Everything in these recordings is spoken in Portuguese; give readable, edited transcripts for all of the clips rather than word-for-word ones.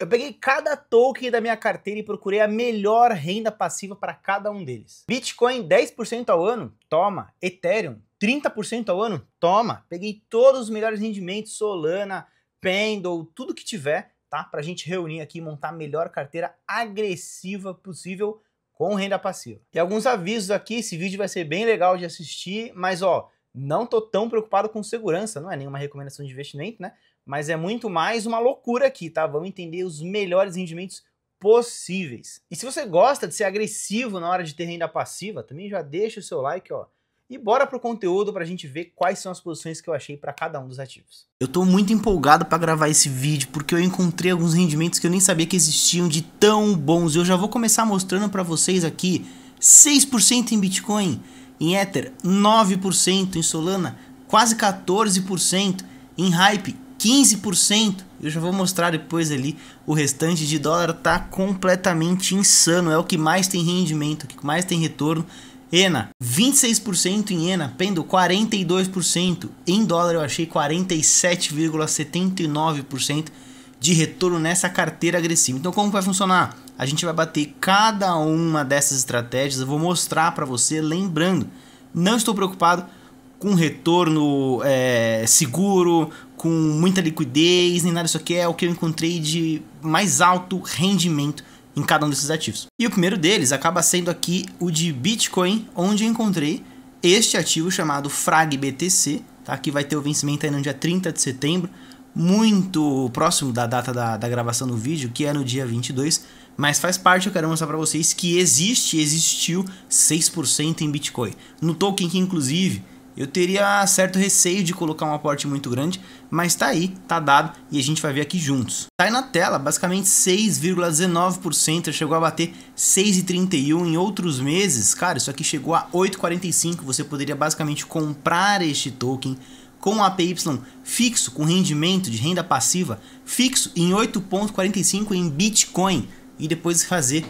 Eu peguei cada token da minha carteira e procurei a melhor renda passiva para cada um deles. Bitcoin 10% ao ano? Toma. Ethereum 30% ao ano? Toma. Peguei todos os melhores rendimentos, Solana, Pendle, tudo que tiver, tá? Pra gente reunir aqui e montar a melhor carteira agressiva possível com renda passiva. E alguns avisos aqui, esse vídeo vai ser bem legal de assistir, mas ó, não tô tão preocupado com segurança, não é nenhuma recomendação de investimento, né? Mas é muito mais uma loucura aqui, tá? Vamos entender os melhores rendimentos possíveis. E se você gosta de ser agressivo na hora de ter renda passiva, também já deixa o seu like, ó. E bora pro conteúdo pra gente ver quais são as posições que eu achei para cada um dos ativos. Eu tô muito empolgado para gravar esse vídeo, porque eu encontrei alguns rendimentos que eu nem sabia que existiam de tão bons. Eu já vou começar mostrando para vocês aqui 6% em Bitcoin, em Ether 9%, em Solana quase 14%, em Hype 15%, eu já vou mostrar depois ali, o restante de dólar tá completamente insano, é o que mais tem rendimento, o que mais tem retorno. ENA, 26% em ENA, Pendle 42%, em dólar eu achei 47,79% de retorno nessa carteira agressiva. Então como vai funcionar? A gente vai bater cada uma dessas estratégias, eu vou mostrar para você, lembrando, não estou preocupado com retorno seguro, com muita liquidez, nem nada disso aqui, é o que eu encontrei de mais alto rendimento em cada um desses ativos. E o primeiro deles acaba sendo aqui o de Bitcoin, onde eu encontrei este ativo chamado FragBTC, tá? Que vai ter o vencimento aí no dia 30 de setembro, muito próximo da data da gravação do vídeo, que é no dia 22, mas faz parte, eu quero mostrar para vocês que existiu 6% em Bitcoin. No token que inclusive eu teria certo receio de colocar um aporte muito grande, mas tá aí, tá dado e a gente vai ver aqui juntos. Tá aí na tela, basicamente 6,19%, chegou a bater 6,31% em outros meses. Cara, isso aqui chegou a 8,45%, você poderia basicamente comprar este token com APY fixo, com rendimento de renda passiva fixo em 8,45% em Bitcoin e depois fazer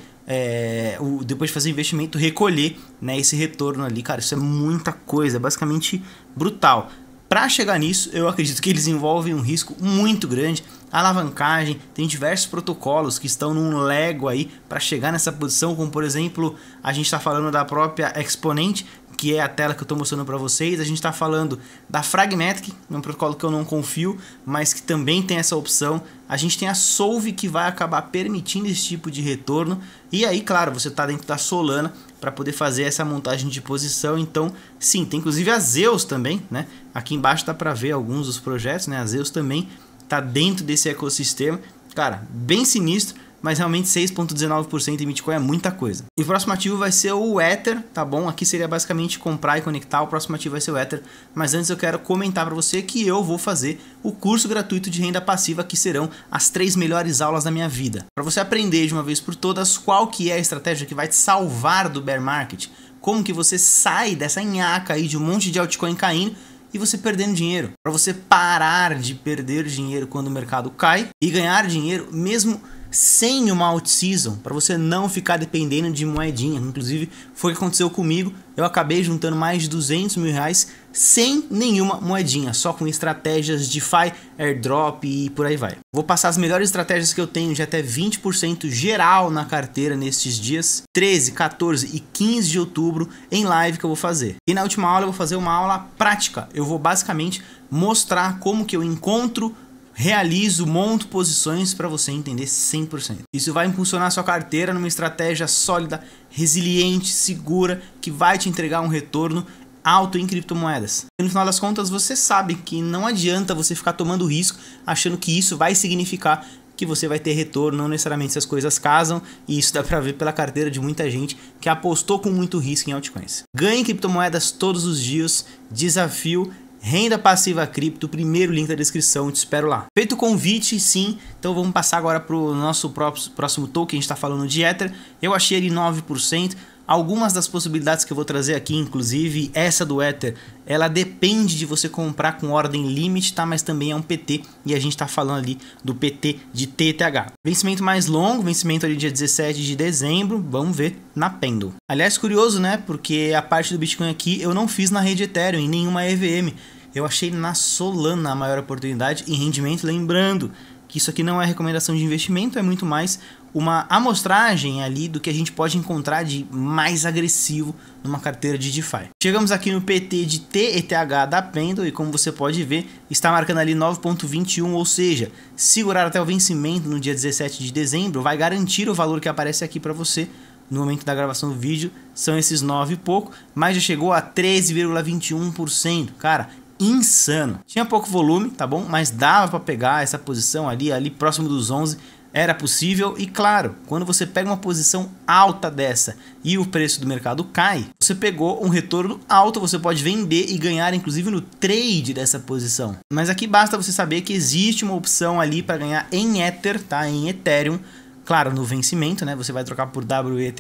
depois de fazer investimento, recolher, né, esse retorno ali. Cara, isso é muita coisa, é basicamente brutal. Para chegar nisso, eu acredito que eles envolvem um risco muito grande, alavancagem, tem diversos protocolos que estão num Lego aí para chegar nessa posição, como por exemplo, a gente está falando da própria Exponent, que é a tela que eu estou mostrando para vocês. A gente está falando da Fragmatic, um protocolo que eu não confio, mas que também tem essa opção. A gente tem a Solve, que vai acabar permitindo esse tipo de retorno. E aí, claro, você está dentro da Solana para poder fazer essa montagem de posição. Então, sim, tem inclusive a Zeus também, né? Aqui embaixo dá para ver alguns dos projetos, né? A Zeus também está dentro desse ecossistema. Cara, bem sinistro. Mas realmente 6,19% em Bitcoin é muita coisa. E o próximo ativo vai ser o Ether, tá bom? Aqui seria basicamente comprar e conectar, o próximo ativo vai ser o Ether. Mas antes eu quero comentar para você que eu vou fazer o curso gratuito de renda passiva, que serão as 3 melhores aulas da minha vida. Para você aprender de uma vez por todas qual que é a estratégia que vai te salvar do bear market, como que você sai dessa nhaca aí de um monte de altcoin caindo e você perdendo dinheiro. Para você parar de perder dinheiro quando o mercado cai e ganhar dinheiro mesmo sem uma alt season, para você não ficar dependendo de moedinha. Inclusive foi o que aconteceu comigo, eu acabei juntando mais de 200 mil reais sem nenhuma moedinha, só com estratégias DeFi, airdrop e por aí vai. Vou passar as melhores estratégias que eu tenho de até 20% geral na carteira nestes dias 13, 14 e 15 de outubro em live que eu vou fazer. E na última aula eu vou fazer uma aula prática, eu vou basicamente mostrar como que eu encontro, realizo, monto posições para você entender 100%. Isso vai impulsionar a sua carteira numa estratégia sólida, resiliente, segura, que vai te entregar um retorno alto em criptomoedas. E no final das contas você sabe que não adianta você ficar tomando risco achando que isso vai significar que você vai ter retorno. Não necessariamente essas coisas casam, e isso dá para ver pela carteira de muita gente que apostou com muito risco em altcoins. Ganhe criptomoedas todos os dias, desafio Renda Passiva Cripto, primeiro link da descrição, te espero lá. Feito o convite, sim, então vamos passar agora para o nosso próximo token. A gente está falando de Ether, eu achei ele 9%. Algumas das possibilidades que eu vou trazer aqui, inclusive essa do Ether, ela depende de você comprar com ordem limite, tá? Mas também é um PT, e a gente está falando ali do PT de TTH. Vencimento mais longo, vencimento ali dia 17 de dezembro, vamos ver na Pendle. Aliás, curioso, né? Porque a parte do Bitcoin aqui eu não fiz na rede Ethereum, em nenhuma EVM. Eu achei na Solana a maior oportunidade em rendimento, lembrando que isso aqui não é recomendação de investimento, é muito mais uma amostragem ali do que a gente pode encontrar de mais agressivo numa carteira de DeFi. Chegamos aqui no PT de TETH da Pendle e como você pode ver, está marcando ali 9,21, ou seja, segurar até o vencimento no dia 17 de dezembro vai garantir o valor que aparece aqui para você no momento da gravação do vídeo, são esses 9 e pouco, mas já chegou a 13,21%, cara, insano. Tinha pouco volume, tá bom? Mas dava para pegar essa posição ali próximo dos 11, era possível. E claro, quando você pega uma posição alta dessa e o preço do mercado cai, você pegou um retorno alto, você pode vender e ganhar inclusive no trade dessa posição. Mas aqui basta você saber que existe uma opção ali para ganhar em Ether, tá? Em Ethereum, claro, no vencimento, né? Você vai trocar por WETH,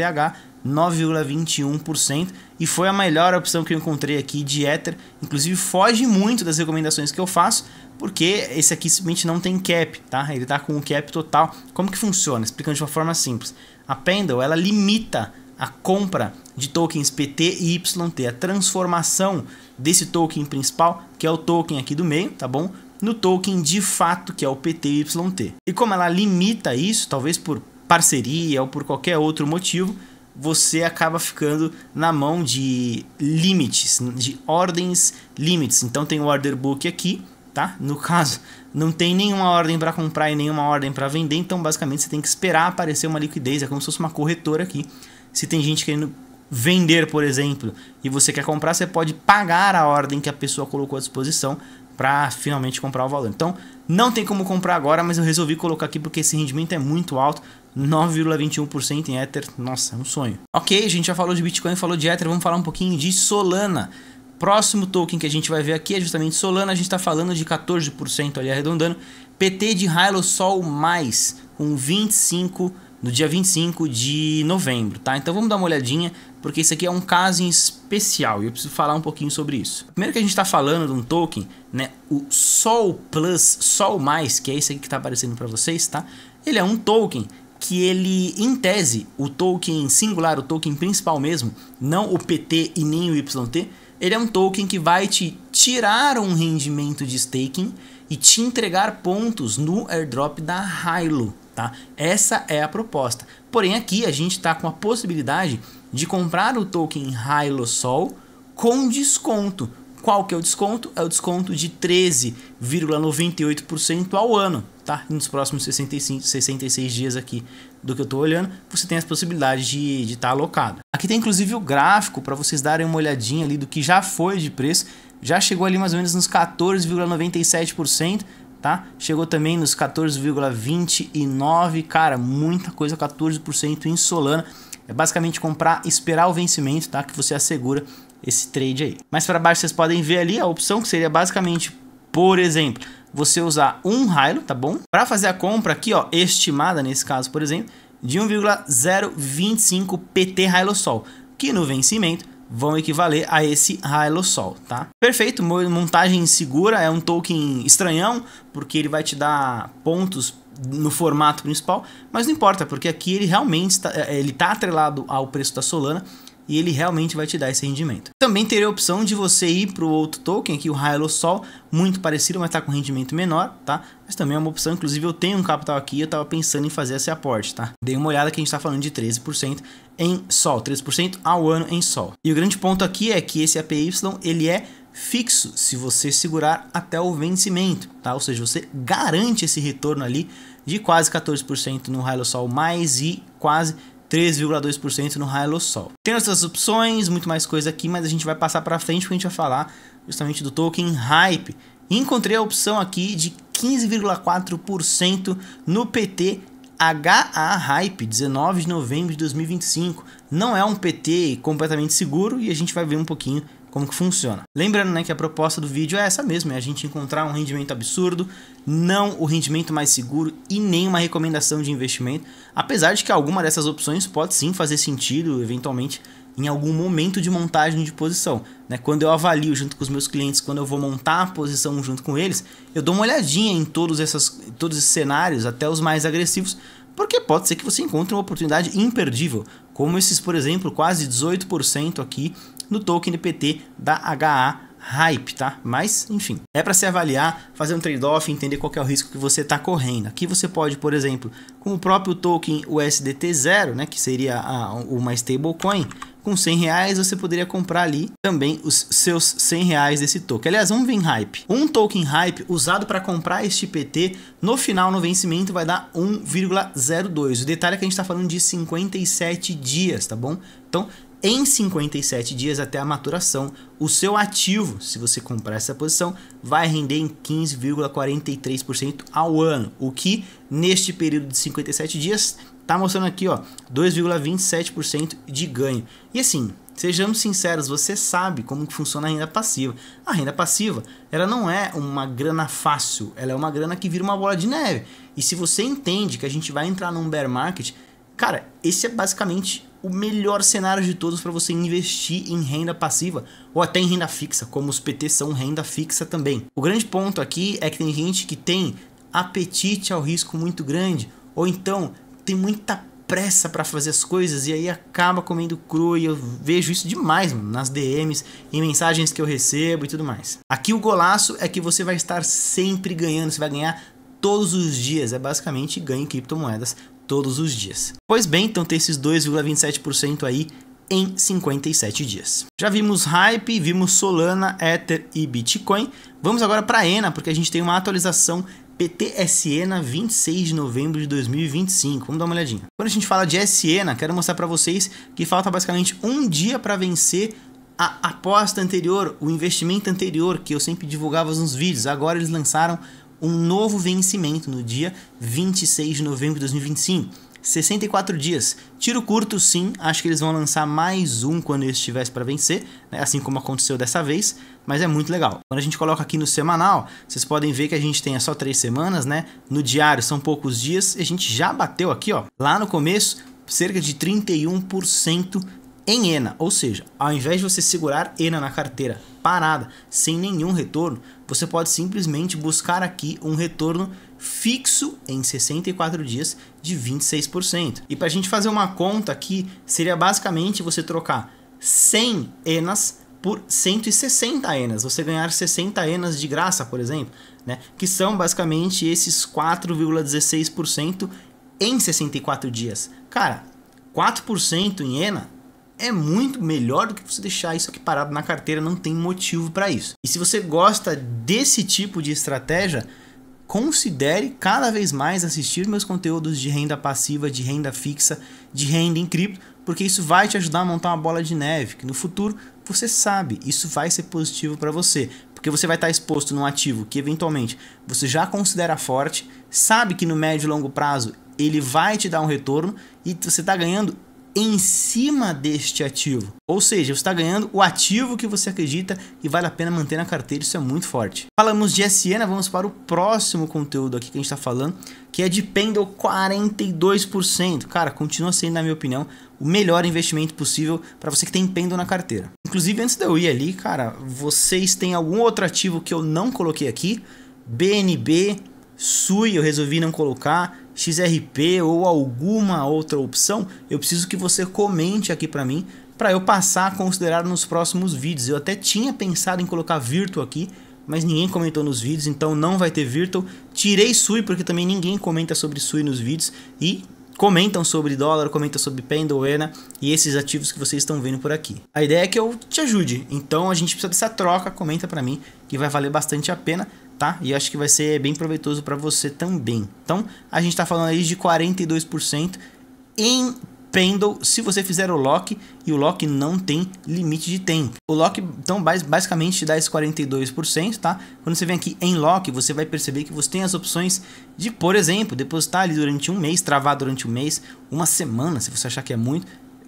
9,21%, e foi a melhor opção que eu encontrei aqui de Ether. Inclusive foge muito das recomendações que eu faço, porque esse aqui simplesmente não tem cap, tá? Ele tá com o cap total. Como que funciona? Explicando de uma forma simples. A Pendle, ela limita a compra de tokens PT e YT, a transformação desse token principal, que é o token aqui do meio, tá bom? No token de fato, que é o PT e YT. E como ela limita isso, talvez por parceria ou por qualquer outro motivo, você acaba ficando na mão de limites, de ordens limites. Então tem o order book aqui, tá? No caso, não tem nenhuma ordem para comprar e nenhuma ordem para vender, então basicamente você tem que esperar aparecer uma liquidez, é como se fosse uma corretora aqui. Se tem gente querendo vender, por exemplo, e você quer comprar, você pode pagar a ordem que a pessoa colocou à disposição para finalmente comprar o valor. Então não tem como comprar agora, mas eu resolvi colocar aqui porque esse rendimento é muito alto, 9,21% em Ether, nossa, é um sonho. Ok, a gente já falou de Bitcoin, falou de Ether, vamos falar um pouquinho de Solana. Próximo token que a gente vai ver aqui é justamente Solana, a gente está falando de 14% ali arredondando, PT de Hilo Sol mais, com 25 no dia 25 de novembro, tá? Então vamos dar uma olhadinha, porque isso aqui é um caso em especial e eu preciso falar um pouquinho sobre isso. Primeiro que a gente está falando de um token, né, o Sol Plus, Sol mais, que é esse aqui que está aparecendo para vocês, tá? Ele é um token que ele, em tese, o token singular, o token principal mesmo, não o PT e nem o YT, ele é um token que vai te tirar um rendimento de staking e te entregar pontos no airdrop da Hilo, tá? Essa é a proposta. Porém aqui a gente está com a possibilidade de comprar o token Hilo Sol com desconto. Qual que é o desconto? É o desconto de 13,98% ao ano, tá? Nos próximos 66 dias aqui do que eu estou olhando, você tem as possibilidades de estar alocado. Aqui tem inclusive o gráfico para vocês darem uma olhadinha ali do que já foi de preço. Já chegou ali mais ou menos nos 14,97%, tá? Chegou também nos 14,29%, cara, muita coisa, 14% em Solana. É basicamente comprar, esperar o vencimento, tá? Que você assegura esse trade aí. Mais para baixo vocês podem ver ali a opção que seria basicamente, por exemplo, você usar um Hilo, tá bom? Para fazer a compra aqui, ó, estimada nesse caso, por exemplo, de 1,025 PT Hilo Sol, que no vencimento vão equivaler a esse Hilo Sol, tá? Perfeito, montagem segura, é um token estranhão, porque ele vai te dar pontos no formato principal, mas não importa, porque aqui ele realmente tá atrelado ao preço da Solana, e ele realmente vai te dar esse rendimento. Também teria a opção de você ir para o outro token aqui, o Hilo Sol, muito parecido, mas está com rendimento menor, tá? Mas também é uma opção, inclusive eu tenho um capital aqui, eu estava pensando em fazer esse aporte, tá? Dei uma olhada que a gente está falando de 13% em Sol, 13% ao ano em Sol. E o grande ponto aqui é que esse APY, ele é fixo se você segurar até o vencimento, tá? Ou seja, você garante esse retorno ali de quase 14% no Hilo Sol mais e quase 3,2% no Hilo Sol. Tem outras opções, muito mais coisa aqui, mas a gente vai passar para frente porque a gente vai falar justamente do token Hype. E encontrei a opção aqui de 15,4% no PT HA Hype, 19 de novembro de 2025. Não é um PT completamente seguro e a gente vai ver um pouquinho como que funciona. Lembrando, né, que a proposta do vídeo é essa mesmo, é a gente encontrar um rendimento absurdo, não o rendimento mais seguro e nem uma recomendação de investimento, apesar de que alguma dessas opções pode sim fazer sentido, eventualmente, em algum momento de montagem de posição, né? Quando eu avalio junto com os meus clientes, quando eu vou montar a posição junto com eles, eu dou uma olhadinha em todos esses cenários, até os mais agressivos, porque pode ser que você encontre uma oportunidade imperdível, como esses, por exemplo, quase 18% aqui no token PT da HA hype, tá? Mas, enfim, é para se avaliar, fazer um trade-off, entender qual que é o risco que você está correndo. Aqui você pode, por exemplo, com o próprio token USDT0, né, que seria uma stablecoin, com 100 reais você poderia comprar ali também os seus 100 reais desse token. Aliás, vamos ver em hype. Um token hype usado para comprar este PT, no final, no vencimento, vai dar 1,02. O detalhe é que a gente está falando de 57 dias, tá bom? Então, em 57 dias até a maturação, o seu ativo, se você comprar essa posição, vai render em 15,43% ao ano, o que neste período de 57 dias está mostrando aqui, ó, 2,27% de ganho. E assim, sejamos sinceros, você sabe como que funciona a renda passiva. A renda passiva, ela não é uma grana fácil, ela é uma grana que vira uma bola de neve. E se você entende que a gente vai entrar num bear market, cara, esse é basicamente o melhor cenário de todos para você investir em renda passiva ou até em renda fixa, como os PTs são renda fixa também. O grande ponto aqui é que tem gente que tem apetite ao risco muito grande, ou então tem muita pressa para fazer as coisas e aí acaba comendo cru, e eu vejo isso demais, mano, nas DMs, em mensagens que eu recebo e tudo mais. Aqui o golaço é que você vai estar sempre ganhando, você vai ganhar todos os dias, é basicamente ganho em criptomoedas todos os dias. Pois bem, então tem esses 2,27% aí em 57 dias. Já vimos hype, vimos Solana, Ether e Bitcoin. Vamos agora para ENA, porque a gente tem uma atualização PT-SENA 26 de novembro de 2025. Vamos dar uma olhadinha. Quando a gente fala de SENA, quero mostrar para vocês que falta basicamente um dia para vencer a aposta anterior, o investimento anterior, que eu sempre divulgava nos vídeos. Agora eles lançaram um novo vencimento no dia 26 de novembro de 2025. 64 dias. Tiro curto, sim. Acho que eles vão lançar mais um quando ele estivesse para vencer, né? Assim como aconteceu dessa vez. Mas é muito legal. Quando a gente coloca aqui no semanal, vocês podem ver que a gente tem só 3 semanas, né? No diário são poucos dias. E a gente já bateu aqui, ó, lá no começo, cerca de 31% em ENA. Ou seja, ao invés de você segurar ENA na carteira parada, sem nenhum retorno, você pode simplesmente buscar aqui um retorno fixo em 64 dias de 26%. E para a gente fazer uma conta aqui, seria basicamente você trocar 100 ENAs por 160 ENAs. Você ganhar 60 ENAs de graça, por exemplo, né? Que são basicamente esses 4,16% em 64 dias. Cara, 4% em ENA é muito melhor do que você deixar isso aqui parado na carteira, não tem motivo para isso. E se você gosta desse tipo de estratégia, considere cada vez mais assistir meus conteúdos de renda passiva, de renda fixa, de renda em cripto, porque isso vai te ajudar a montar uma bola de neve, que no futuro você sabe, isso vai ser positivo para você, porque você vai estar exposto num ativo que eventualmente você já considera forte, sabe que no médio e longo prazo ele vai te dar um retorno e você está ganhando em cima deste ativo. Ou seja, você está ganhando o ativo que você acredita e vale a pena manter na carteira, isso é muito forte. Falamos de SENA, vamos para o próximo conteúdo aqui que a gente está falando, que é de Pendle 42%. Cara, continua sendo, na minha opinião, o melhor investimento possível para você que tem Pendle na carteira. Inclusive, antes de eu ir ali, cara, vocês têm algum outro ativo que eu não coloquei aqui? BNB, SUI eu resolvi não colocar, XRP ou alguma outra opção, eu preciso que você comente aqui para mim, para eu passar a considerar nos próximos vídeos. Eu até tinha pensado em colocar Virtual aqui, mas ninguém comentou nos vídeos, então não vai ter Virtual. Tirei SUI porque também ninguém comenta sobre SUI nos vídeos e comentam sobre dólar, comentam sobre Pendle, ENA e esses ativos que vocês estão vendo por aqui. A ideia é que eu te ajude, então a gente precisa dessa troca, comenta para mim que vai valer bastante a pena. Tá? E acho que vai ser bem proveitoso para você também. Então, a gente está falando aí de 42% em Pendle, se você fizer o lock, e o lock não tem limite de tempo. O lock, então, basicamente te dá esse 42%, tá? Quando você vem aqui em lock, você vai perceber que você tem as opções de, por exemplo, depositar ali durante um mês, travar durante um mês, uma semana, se você achar que é muito.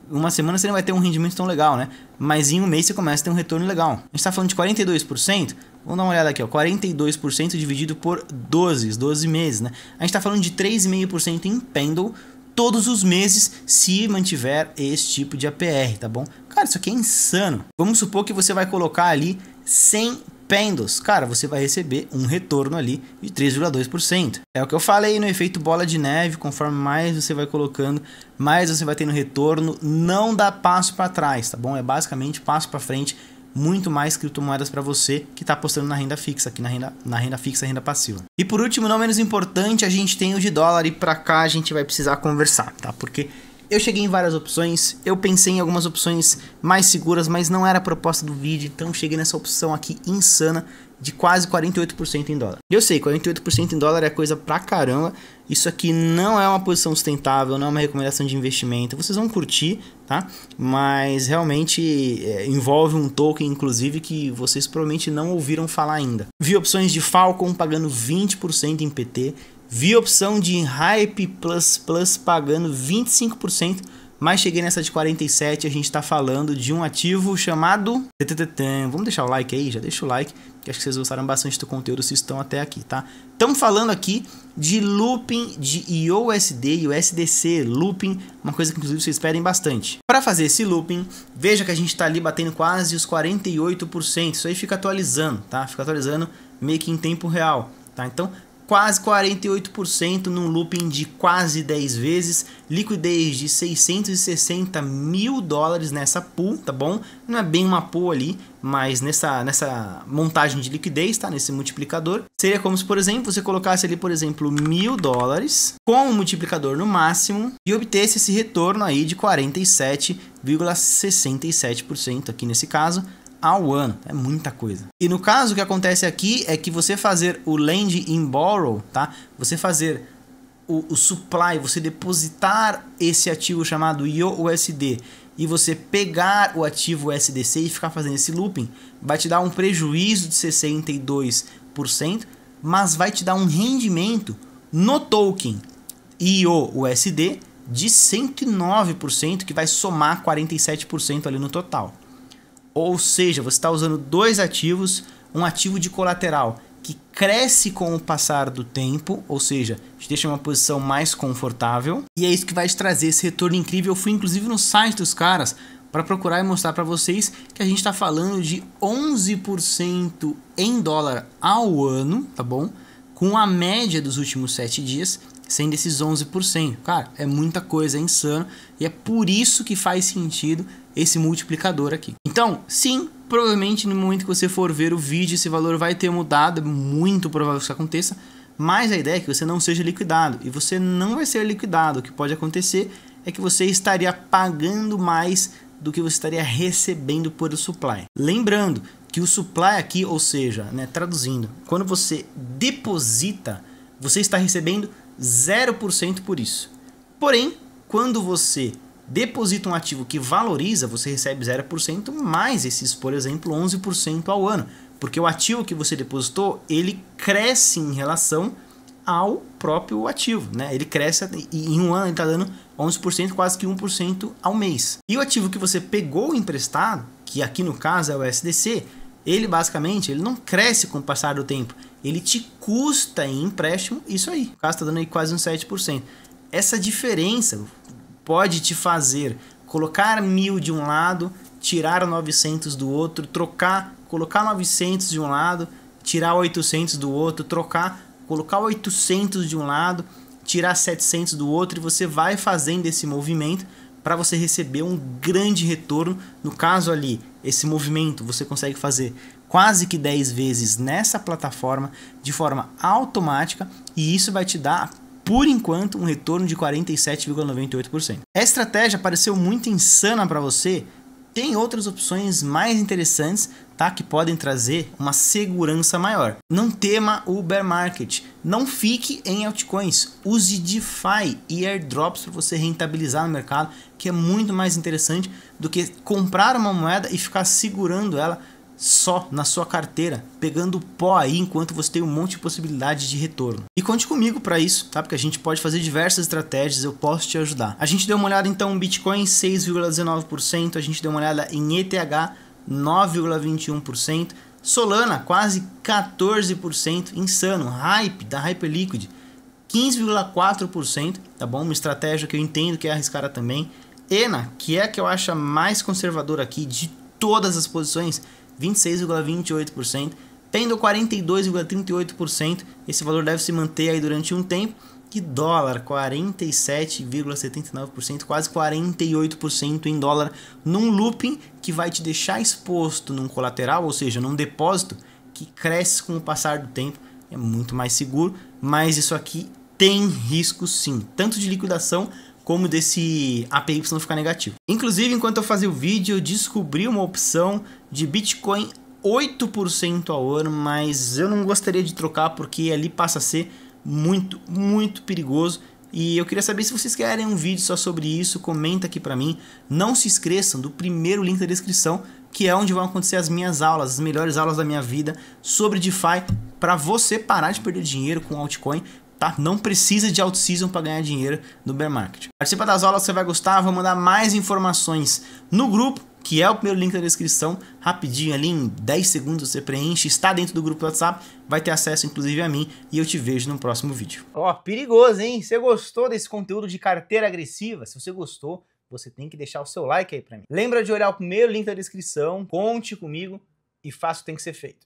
Uma semana você não vai ter um rendimento tão legal, né? Mas em um mês você começa a ter um retorno legal. A gente está falando de 42%. Vamos dar uma olhada aqui, ó. 42% dividido por 12 meses, né? A gente está falando de 3,5% em Pendle todos os meses se mantiver esse tipo de APR, tá bom? Cara, isso aqui é insano. Vamos supor que você vai colocar ali 100 Pendles, cara, você vai receber um retorno ali de 3,2%. É o que eu falei no efeito bola de neve, conforme mais você vai colocando, mais você vai tendo retorno, não dá passo para trás, tá bom? É basicamente passo para frente, muito mais criptomoedas para você que está apostando na renda fixa, aqui na renda fixa, renda passiva. E por último, não menos importante, a gente tem o de dólar e para cá a gente vai precisar conversar, tá? Porque eu cheguei em várias opções, eu pensei em algumas opções mais seguras, mas não era a proposta do vídeo, então cheguei nessa opção aqui insana de quase 48% em dólar. Eu sei, 48% em dólar é coisa pra caramba, isso aqui não é uma posição sustentável, não é uma recomendação de investimento, vocês vão curtir, tá? Mas realmente envolve um token, inclusive, que vocês provavelmente não ouviram falar ainda. Vi opções de Falcon pagando 20% em PT, vi opção de Hype Plus pagando 25%, mas cheguei nessa de 47%, a gente está falando de um ativo chamado... Vamos deixar o like aí, já deixa o like, que acho que vocês gostaram bastante do conteúdo se estão até aqui, tá? Estamos falando aqui de looping de USD e USDC, looping, uma coisa que inclusive vocês pedem bastante. Para fazer esse looping, veja que a gente está ali batendo quase os 48%, isso aí fica atualizando, tá? Fica atualizando meio que em tempo real, tá? Então, quase 48% num looping de quase 10 vezes, liquidez de 660 mil dólares nessa pool, tá bom? Não é bem uma pool ali, mas nessa montagem de liquidez, tá? Nesse multiplicador, seria como se, por exemplo, você colocasse ali, por exemplo, 1.000 dólares com um multiplicador no máximo e obtesse esse retorno aí de 47,67% aqui nesse caso, ao ano. É muita coisa. E no caso, o que acontece aqui é que você fazer o lend in borrow, tá? Você fazer o supply, você depositar esse ativo chamado USD e você pegar o ativo USDC e ficar fazendo esse looping, vai te dar um prejuízo de 62%, mas vai te dar um rendimento no token USD de 109%, que vai somar 47% ali no total. Ou seja, você está usando dois ativos, um ativo de colateral que cresce com o passar do tempo, ou seja, te deixa em uma posição mais confortável, e é isso que vai te trazer esse retorno incrível. Eu fui inclusive no site dos caras para procurar e mostrar para vocês que a gente está falando de 11% em dólar ao ano, tá bom? Com a média dos últimos 7 dias sendo esses 11%. Cara, é muita coisa, é insano, e é por isso que faz sentido esse multiplicador aqui. Então, sim, provavelmente no momento que você for ver o vídeo, esse valor vai ter mudado, é muito provável que isso aconteça, mas a ideia é que você não seja liquidado, e você não vai ser liquidado. O que pode acontecer é que você estaria pagando mais do que você estaria recebendo por o supply. Lembrando que o supply aqui, ou seja, né, traduzindo, quando você deposita, você está recebendo 0% por isso. Porém, quando você deposita um ativo que valoriza, você recebe 0% mais esses, por exemplo, 11% ao ano. Porque o ativo que você depositou, ele cresce em relação ao próprio ativo, né? Ele cresce e em um ano ele está dando 11%, quase que 1% ao mês. E o ativo que você pegou emprestado, que aqui no caso é o USDC, ele basicamente ele não cresce com o passar do tempo, ele te custa em empréstimo isso aí. O caso está dando aí quase uns 7%. Essa diferença pode te fazer colocar 1.000 de um lado, tirar 900 do outro, trocar, colocar 900 de um lado, tirar 800 do outro, trocar, colocar 800 de um lado, tirar 700 do outro, e você vai fazendo esse movimento para você receber um grande retorno. No caso ali, esse movimento você consegue fazer quase que 10 vezes nessa plataforma de forma automática, e isso vai te dar, por enquanto, um retorno de 47,98%. Essa estratégia pareceu muito insana para você? Tem outras opções mais interessantes, tá? Que podem trazer uma segurança maior. Não tema o bear market. Não fique em altcoins. Use DeFi e airdrops para você rentabilizar no mercado, que é muito mais interessante do que comprar uma moeda e ficar segurando ela só na sua carteira, pegando pó aí enquanto você tem um monte de possibilidade de retorno. E conte comigo para isso, tá? Porque a gente pode fazer diversas estratégias, eu posso te ajudar. A gente deu uma olhada então em Bitcoin 6,19%, a gente deu uma olhada em ETH 9,21%, Solana quase 14%, insano, Hype da Hyperliquid 15,4%, tá bom? Uma estratégia que eu entendo que é arriscada também. ENA, que é a que eu acho a mais conservadora aqui de todas as posições, 26,28%, tendo 42,38%, esse valor deve se manter aí durante um tempo, que dólar, 47,79%, quase 48% em dólar, num looping que vai te deixar exposto num colateral, ou seja, num depósito que cresce com o passar do tempo, é muito mais seguro, mas isso aqui tem risco sim, tanto de liquidação como desse APY ficar negativo. Inclusive, enquanto eu fazia o vídeo, eu descobri uma opção de Bitcoin 8% ao ano, mas eu não gostaria de trocar porque ali passa a ser muito perigoso. E eu queria saber se vocês querem um vídeo só sobre isso, comenta aqui pra mim. Não se esqueçam do primeiro link da descrição, que é onde vão acontecer as minhas aulas, as melhores aulas da minha vida sobre DeFi, para você parar de perder dinheiro com altcoin, tá? Não precisa de alt-season para ganhar dinheiro no bear market. Participa das aulas, você vai gostar, vou mandar mais informações no grupo, que é o primeiro link da descrição, rapidinho ali, em 10 segundos você preenche, está dentro do grupo do WhatsApp, vai ter acesso inclusive a mim, e eu te vejo no próximo vídeo. Ó, perigoso, hein? Você gostou desse conteúdo de carteira agressiva? Se você gostou, você tem que deixar o seu like aí pra mim. Lembra de olhar o primeiro link da descrição, conte comigo e faça o que tem que ser feito.